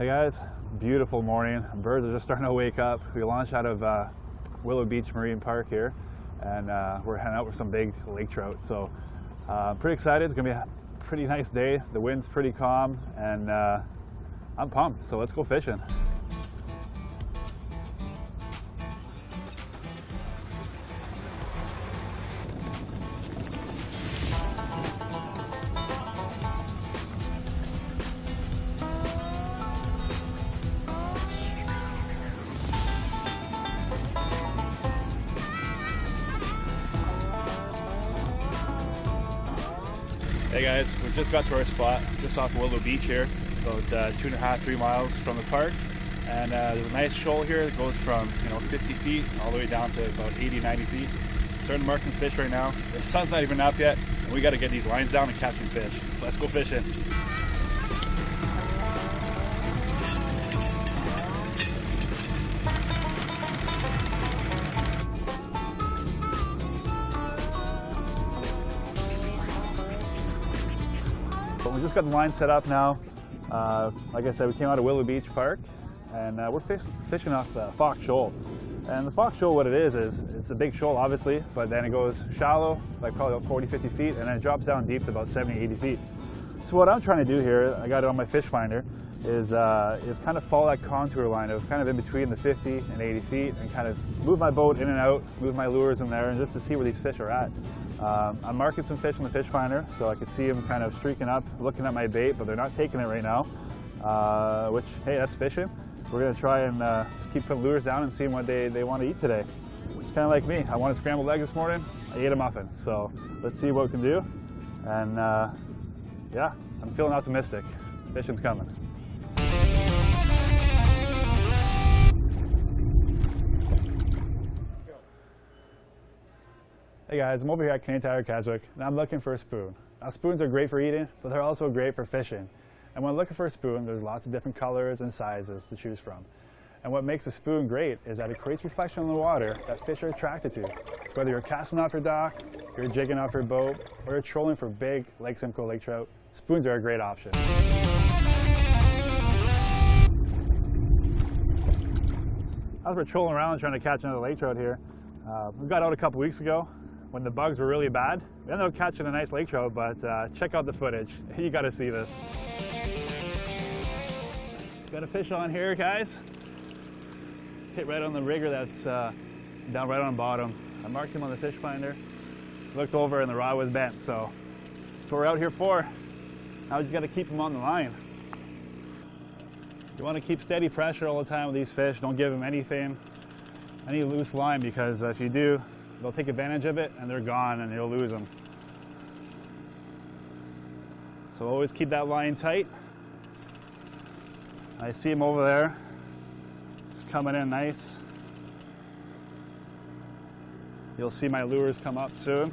Hey guys, beautiful morning. Birds are just starting to wake up. We launched out of Willow Beach Marine Park here, and we're heading out with some big lake trout. So pretty excited. It's gonna be a pretty nice day. The wind's pretty calm, and I'm pumped. So let's go fishing. Hey guys, we just got to our spot just off Willow Beach here, about 2.5–3 miles from the park, and there's a nice shoal here that goes from 50 feet all the way down to about 80–90 feet. Starting to mark some fish right now. The sun's not even up yet, and we got to get these lines down and catch some fish. So let's go fishing. We just got the line set up now. Like I said, we came out of Willow Beach Park, and we're fishing off the Fox Shoal. And the Fox Shoal, what it is it's a big shoal, obviously, but then it goes shallow, like probably about 40–50 feet, and then it drops down deep to about 70–80 feet. So what I'm trying to do here, I got it on my fish finder, is kind of follow that contour line of kind of in between the 50 and 80 feet, and kind of move my boat in and out, move my lures in there, and just to see where these fish are at. I'm marking some fish on the fish finder, so I can see them kind of streaking up, looking at my bait, but they're not taking it right now, which, hey, that's fishing. We're going to try and keep putting lures down and seeing what they want to eat today. It's kind of like me. I wanted scrambled eggs this morning. I ate a muffin. So let's see what we can do. And yeah, I'm feeling optimistic. Fishing's coming. Hey guys, I'm over here at Canadian Tire Keswick, and I'm looking for a spoon. Now, spoons are great for eating, but they're also great for fishing. And when looking for a spoon, there's lots of different colors and sizes to choose from. And what makes a spoon great is that it creates reflection on the water that fish are attracted to. So whether you're casting off your dock, you're jigging off your boat, or you're trolling for big Lake Simcoe lake trout, spoons are a great option. As we're trolling around trying to catch another lake trout here, we got out a couple weeks ago when the bugs were really bad. We ended up catching a nice lake trout, but check out the footage. You got to see this. Got a fish on here, guys. Hit right on the rigger that's down right on the bottom. I marked him on the fish finder. Looked over and the rod was bent, so that's what we're out here for. Now we just got to keep him on the line. You want to keep steady pressure all the time with these fish. Don't give them any loose line, because if you do, they'll take advantage of it and they're gone and you'll lose them. So always keep that line tight. I see him over there. He's coming in nice. You'll see my lures come up soon.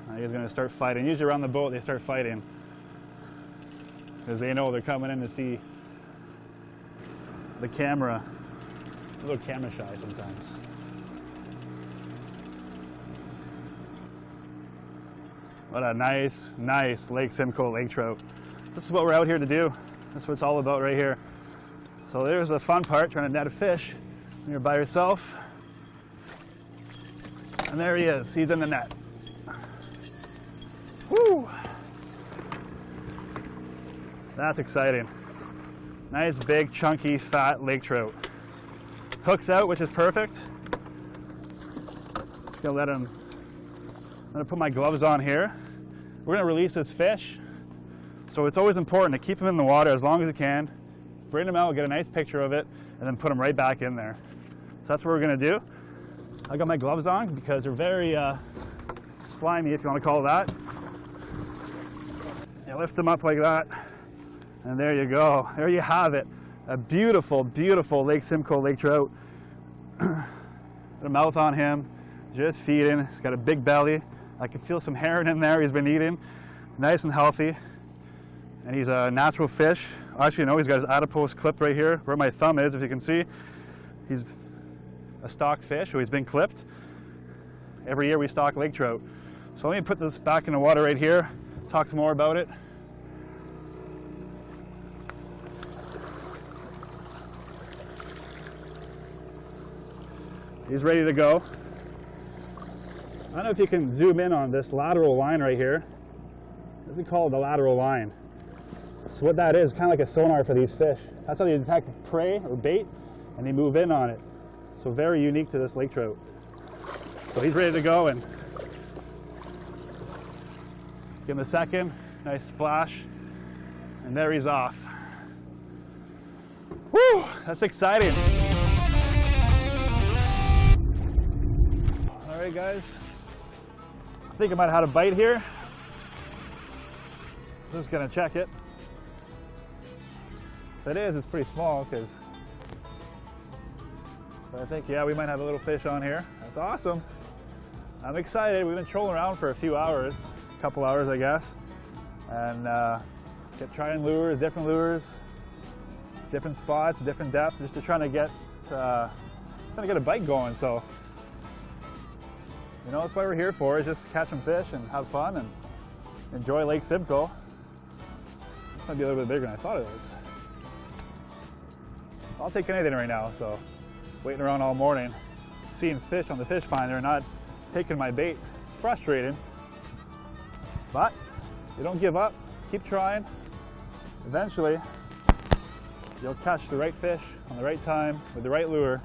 Now he's going to start fighting. Usually around the boat they start fighting, because they know they're coming in to see the camera. A little camera shy sometimes. What a nice Lake Simcoe lake trout. This is what we're out here to do. This is what it's all about right here. So there's the fun part, trying to net a fish when you're by yourself. And there he is, he's in the net. Woo! That's exciting. Nice, big, chunky, fat lake trout. Hooks out, which is perfect. Just gonna let him. I'm gonna put my gloves on here. We're gonna release this fish. So it's always important to keep him in the water as long as you can. Bring him out, get a nice picture of it, and then put him right back in there. So that's what we're gonna do. I got my gloves on because they're very slimy, if you want to call it that. You lift them up like that. And there you go. There you have it. A beautiful, beautiful Lake Simcoe lake trout. Got a mouth on him, just feeding. He's got a big belly. I can feel some herring in there he's been eating. Nice and healthy. And he's a natural fish. Actually, no, he's got his adipose clipped right here, where my thumb is, if you can see. He's a stock fish, so he's been clipped. Every year we stock lake trout. So let me put this back in the water right here. talk some more about it. He's ready to go. I don't know if you can zoom in on this lateral line right here. This is called the lateral line. So what that is, kind of like a sonar for these fish. That's how they detect prey or bait, and they move in on it. So very unique to this lake trout. So he's ready to go, and give him a second, nice splash, and there he's off. Woo, that's exciting. All right, guys. I think I might have had a bite here. Just gonna check it. If it is, it's pretty small, but I think, yeah, we might have a little fish on here. That's awesome. I'm excited. We've been trolling around for a few hours, a couple hours, I guess, and kept trying lures, different spots, different depths, just to trying to get a bite going. So, you know, that's what we're here for, is just to catch some fish and have fun and enjoy Lake Simcoe. This might be a little bit bigger than I thought it was. I'll take anything right now, so waiting around all morning, seeing fish on the fish finder, not taking my bait. It's frustrating, but you don't give up, keep trying. Eventually, you'll catch the right fish on the right time with the right lure.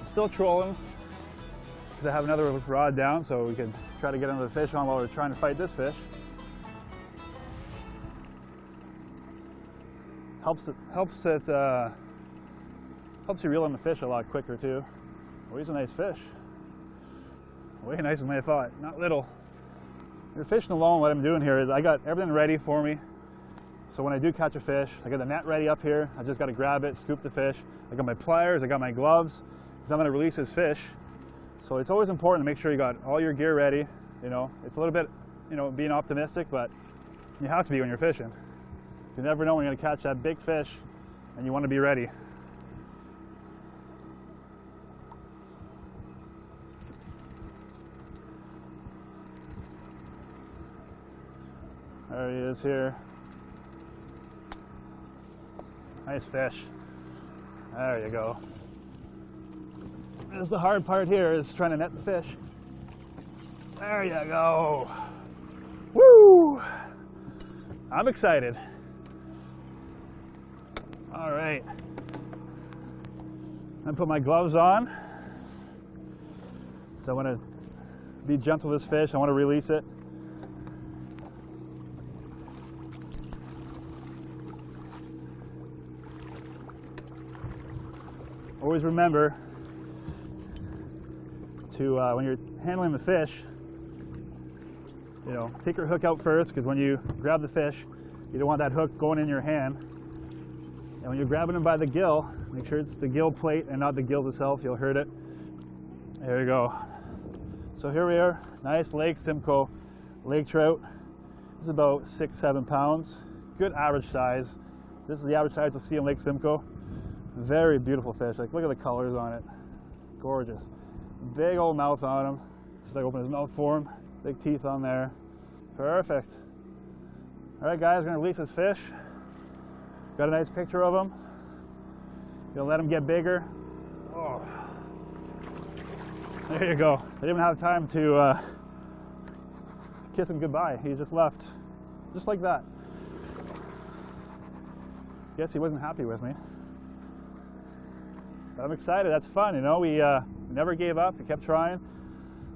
I'm still trolling because I have another rod down, so we can try to get another fish on while we're trying to fight this fish. Helps you reel in the fish a lot quicker too. Oh, he's a nice fish. Way nicer than I thought. Not little. You're fishing alone. What I'm doing here is I got everything ready for me. So when I do catch a fish, I got the net ready up here. I just got to grab it, scoop the fish. I got my pliers, I got my gloves, because I'm going to release this fish. So it's always important to make sure you got all your gear ready. You know, it's a little bit, you know, being optimistic, but you have to be when you're fishing. You never know when you're going to catch that big fish, and you want to be ready. There he is here. Nice fish. There you go. This is the hard part here, is trying to net the fish. There you go. Woo! I'm excited. All right. I put my gloves on. So I want to be gentle with this fish. I want to release it. Always remember to, when you're handling the fish, you know, take your hook out first, because when you grab the fish, you don't want that hook going in your hand. And when you're grabbing them by the gill, make sure it's the gill plate and not the gills itself. You'll hurt it. There you go. So here we are, nice Lake Simcoe lake trout. This is about 6-7 pounds. Good average size. This is the average size you'll see in Lake Simcoe. Very beautiful fish. Like, look at the colors on it. Gorgeous. Big old mouth on him. Should I open his mouth for him? Big teeth on there. Perfect. All right, guys, we're gonna release this fish. Got a nice picture of him. Gonna let him get bigger. Oh. There you go. I didn't even have time to kiss him goodbye. He just left, just like that. Guess he wasn't happy with me. But I'm excited. That's fun, you know. We never gave up. We kept trying.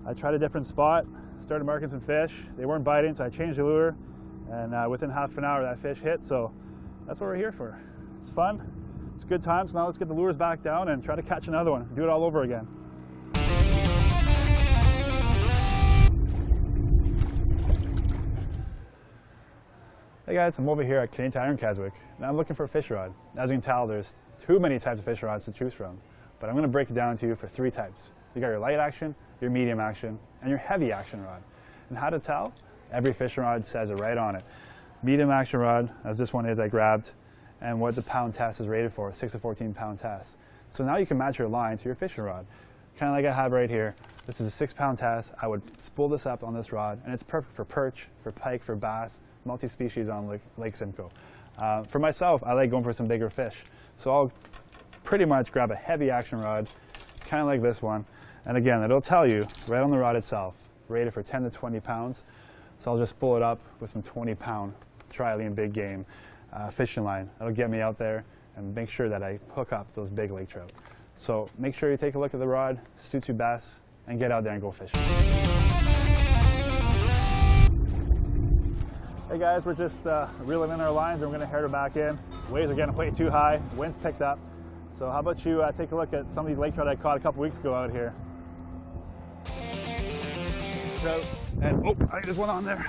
I tried a different spot. Started marking some fish. They weren't biting, so I changed the lure. And within half an hour, that fish hit. So that's what we're here for. It's fun. It's a good time. So now let's get the lures back down and try to catch another one. Do it all over again. Hey guys, I'm over here at Canadian Tire in Keswick, and I'm looking for a fish rod. As you can tell, there's too many types of fish rods to choose from, but I'm going to break it down to you for 3 types. You got your light action, your medium action, and your heavy action rod. And how to tell? Every fishing rod says it right on it. Medium action rod, as this one is I grabbed, and what the pound test is rated for, 6 to 14 pound test. So now you can match your line to your fishing rod, kind of like I have right here. This is a 6-pound test. I would spool this up on this rod, and it's perfect for perch, for pike, for bass, multi-species on Lake Simcoe. For myself, I like going for some bigger fish. So I'll pretty much grab a heavy action rod, kind of like this one. And again, it'll tell you right on the rod itself, rated for 10 to 20 pounds. So I'll just spool it up with some 20-pound trilene big game fishing line. That'll get me out there and make sure that I hook up those big lake trout. So make sure you take a look at the rod, suits you best, and get out there and go fishing. Hey guys, we're just reeling in our lines and we're going to head her back in. Waves are getting way too high, wind's picked up. So how about you take a look at some of these lake trout I caught a couple weeks ago out here. Trout, and oh, there's one on there.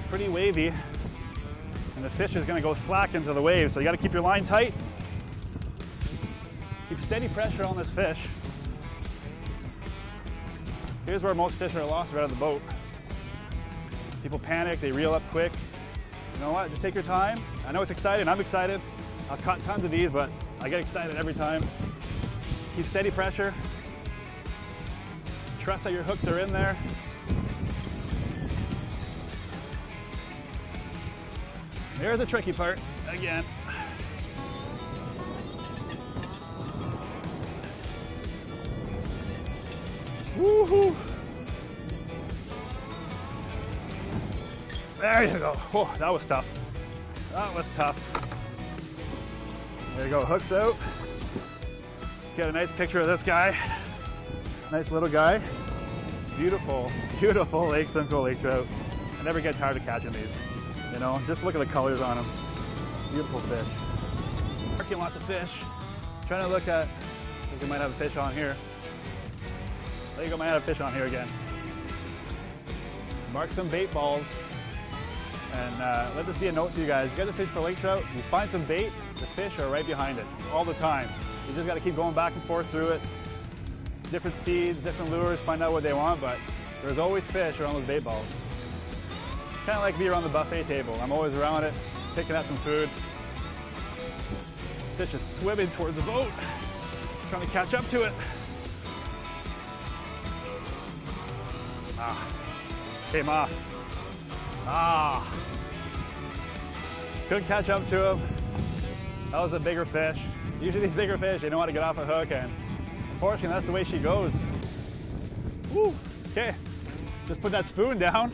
Pretty wavy, and the fish is going to go slack into the waves, so you got to keep your line tight. Keep steady pressure on this fish. Here's where most fish are lost right out of the boat. People panic, they reel up quick. You know what, just take your time. I know it's exciting, I'm excited. I've caught tons of these, but I get excited every time. Keep steady pressure. Trust that your hooks are in there. There's the tricky part, again. Woohoo! There you go. Oh, that was tough. That was tough. There you go, hooks out. Get a nice picture of this guy. Nice little guy. Beautiful, beautiful Lake Simcoe lake trout. I never get tired of catching these. You know, just look at the colors on them. Beautiful fish. Marking lots of fish. Trying to look at, I think we might have a fish on here. There you go, might have a fish on here again. Mark some bait balls. And let this be a note to you guys. You guys are fishing for lake trout, you find some bait, the fish are right behind it all the time. You just got to keep going back and forth through it. Different speeds, different lures, find out what they want, but there's always fish around those bait balls. Kind of like me around the buffet table. I'm always around it, picking up some food. Fish is swimming towards the boat, trying to catch up to it. Ah, came off. Ah, couldn't catch up to him. That was a bigger fish. Usually these bigger fish, they know how to get off a hook, and unfortunately that's the way she goes. Woo, okay, just put that spoon down.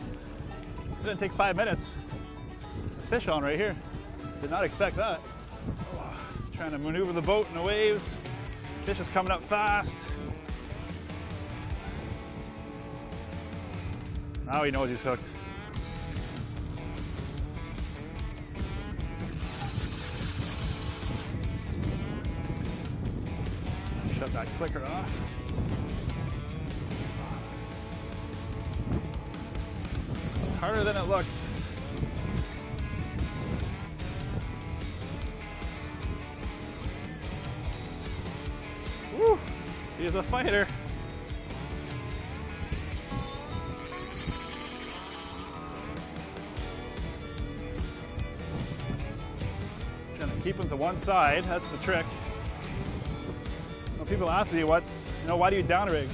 Didn't take 5 minutes. Fish on right here. Did not expect that. Oh, trying to maneuver the boat in the waves. Fish is coming up fast. Now he knows he's hooked. Shut that clicker off. Harder than it looks. Woo! He's a fighter. Trying to keep him to one side, that's the trick. When people ask me why do you downrig?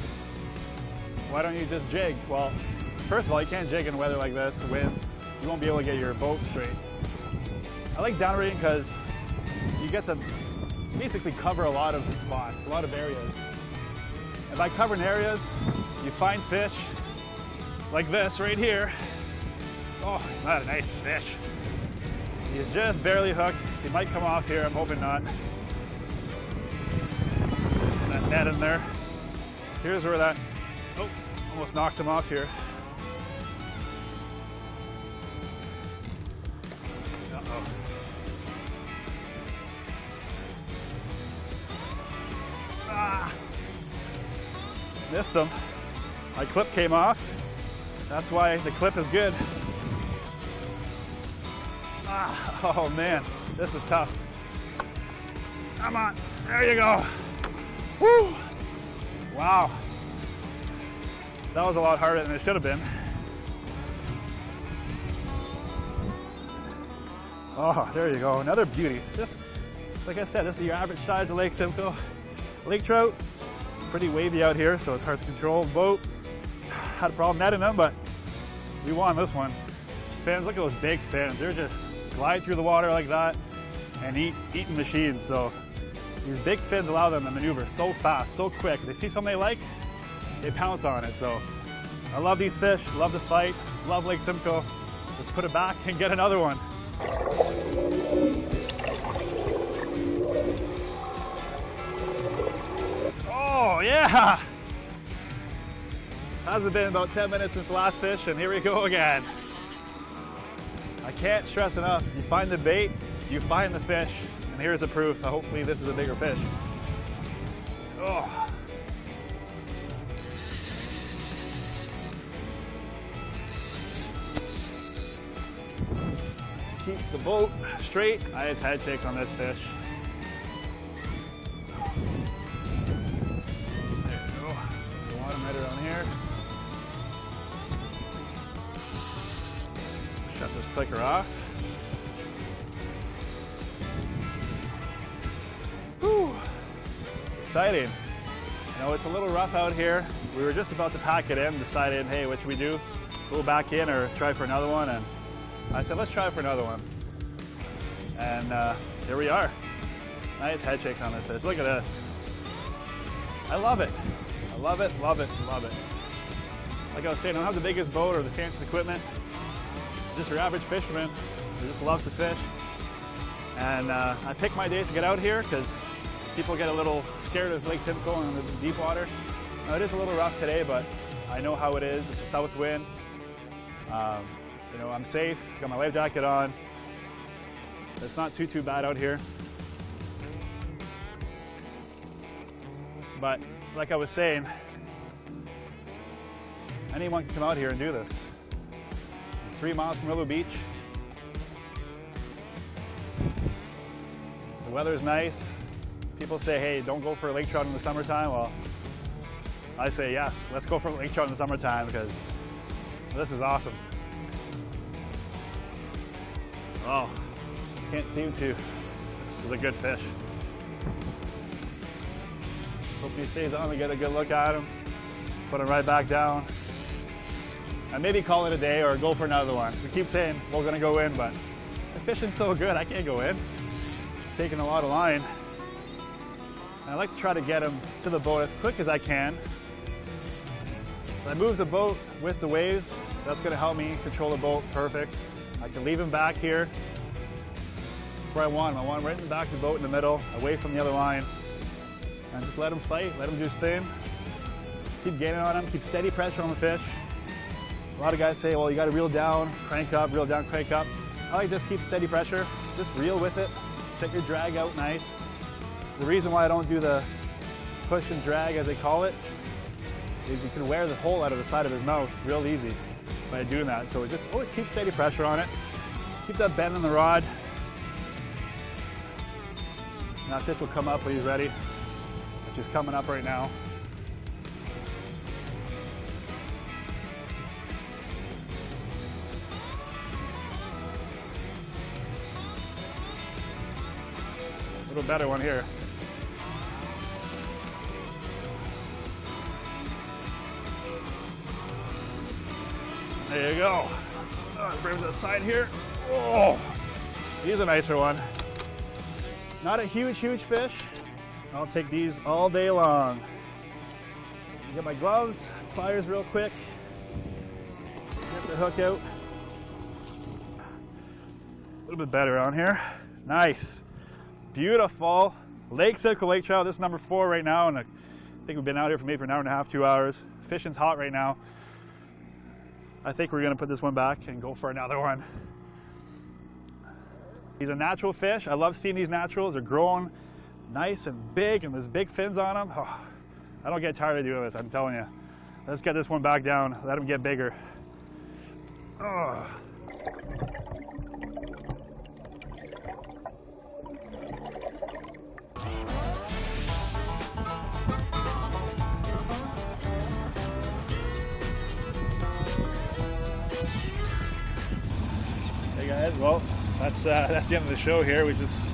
Why don't you just jig? Well, first of all, you can't jig in weather like this, wind. You won't be able to get your boat straight. I like downrigging because you get to basically cover a lot of spots, a lot of areas. And by covering areas, you find fish like this right here. Oh, not a nice fish. He's just barely hooked. He might come off here, I'm hoping not. That net in there. Here's where that, oh, almost knocked him off here. Uh-oh. Ah! Missed him. My clip came off. That's why the clip is good. Ah, oh man, this is tough. Come on, there you go. Woo! Wow. That was a lot harder than it should have been. Oh, there you go, another beauty. Just like I said, this is your average size of Lake Simcoe. Lake trout, pretty wavy out here, so it's hard to control. Boat, had a problem netting them, but we won this one. Fins, look at those big fins. They're just glide through the water like that and eating machines. So these big fins allow them to maneuver so fast, so quick. They see something they like, they pounce on it. So I love these fish, love the fight, love Lake Simcoe. Let's put it back and get another one. Oh yeah! Hasn't been about 10 minutes since the last fish, and here we go again. I can't stress enough, you find the bait, you find the fish, and here's the proof. Hopefully this is a bigger fish. Oh. Keep the boat straight. Nice head shakes on this fish. There you go. The water right around here. Shut this clicker off. Whew. Exciting. You know, it's a little rough out here. We were just about to pack it in, decided, hey, what should we do? Go back in or try for another one? And I said, let's try for another one. And here we are. Nice head shakes on this fish. Look at this. I love it. I love it, love it, love it. Like I was saying, I don't have the biggest boat or the fanciest equipment. Just your average fisherman who just loves to fish. And I pick my days to get out here because people get a little scared of Lake Simcoe and the deep water. Now, it is a little rough today, but I know how it is. It's a south wind. You know, I'm safe, got my life jacket on. It's not too bad out here. But like I was saying, anyone can come out here and do this. 3 miles from Willow Beach. The weather's nice. People say, hey, don't go for lake trout in the summertime. Well, I say yes, let's go for lake trout in the summertime because this is awesome. Oh, can't seem to. This is a good fish. Hope he stays on. We get a good look at him. Put him right back down. And maybe call it a day or go for another one. We keep saying we're gonna go in, but the fishing's so good, I can't go in. Taking a lot of line. And I like to try to get him to the boat as quick as I can. If I move the boat with the waves, that's gonna help me control the boat perfect. I can leave him back here. That's where I want him. I want him right in the back of the boat in the middle, away from the other line. And just let him fight, let him do his thing. Keep gaining on him, keep steady pressure on the fish. A lot of guys say, well, you gotta reel down, crank up, reel down, crank up. I like just keep steady pressure, just reel with it. Set your drag out nice. The reason why I don't do the push and drag, as they call it, is you can wear the hole out of the side of his mouth real easy by doing that. So just always keep steady pressure on it. Keep that bend in the rod. Now fish will come up when he's ready, which is coming up right now. A little better one here. There you go. Oh, bring him to the side here. Oh, he's a nicer one. Not a huge fish. I'll take these all day long. Get my gloves, pliers real quick. Get the hook out. A little bit better on here. Nice. Beautiful. Lake Simcoe lake trout. This is number 4 right now, and I think we've been out here for maybe an hour and a half, 2 hours. Fishing's hot right now. I think we're gonna put this one back and go for another one. He's a natural fish. I love seeing these naturals. They're growing nice and big, and there's big fins on them. Oh, I don't get tired of doing this, I'm telling you. Let's get this one back down. Let him get bigger. Oh. Hey guys, well, that's the end of the show here. We just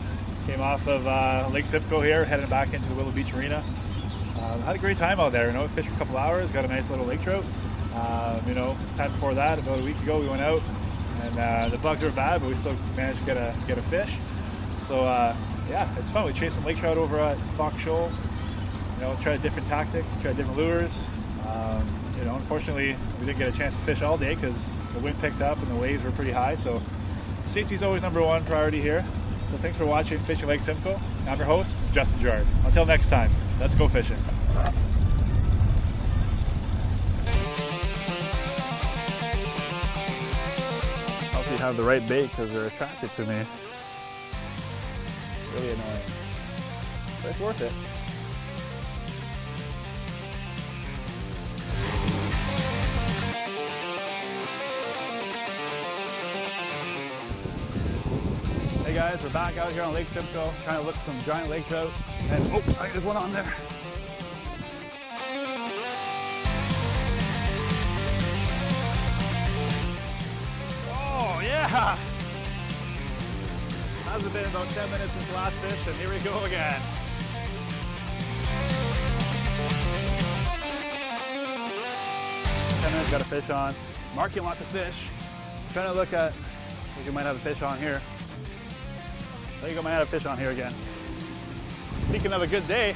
came off of Lake Simcoe here, heading back into the Willow Beach Marina. Had a great time out there. Fished for a couple hours, got a nice little lake trout. Time before that, about a week ago, we went out, and the bugs were bad, but we still managed to get a fish. So yeah, it's fun. We chased some lake trout over at Fox Shoal. Tried different tactics, tried different lures. Unfortunately, we didn't get a chance to fish all day because the wind picked up and the waves were pretty high. So safety is always number one priority here. So thanks for watching Fishing Lake Simcoe. I'm your host, Justin Girard. Until next time, let's go fishing. Hope you have the right bait because they're attracted to me. Really annoying. But it's worth it. Hey guys, we're back out here on Lake Simcoe trying to look for some giant lake trout. And oh, there's one on there. Oh yeah! Hasn't been about 10 minutes since the last fish, and here we go again. Got a fish on. Marking lots of fish. Trying to look at, I think we might have a fish on here. I think I might have a fish on here again. Speaking of a good day,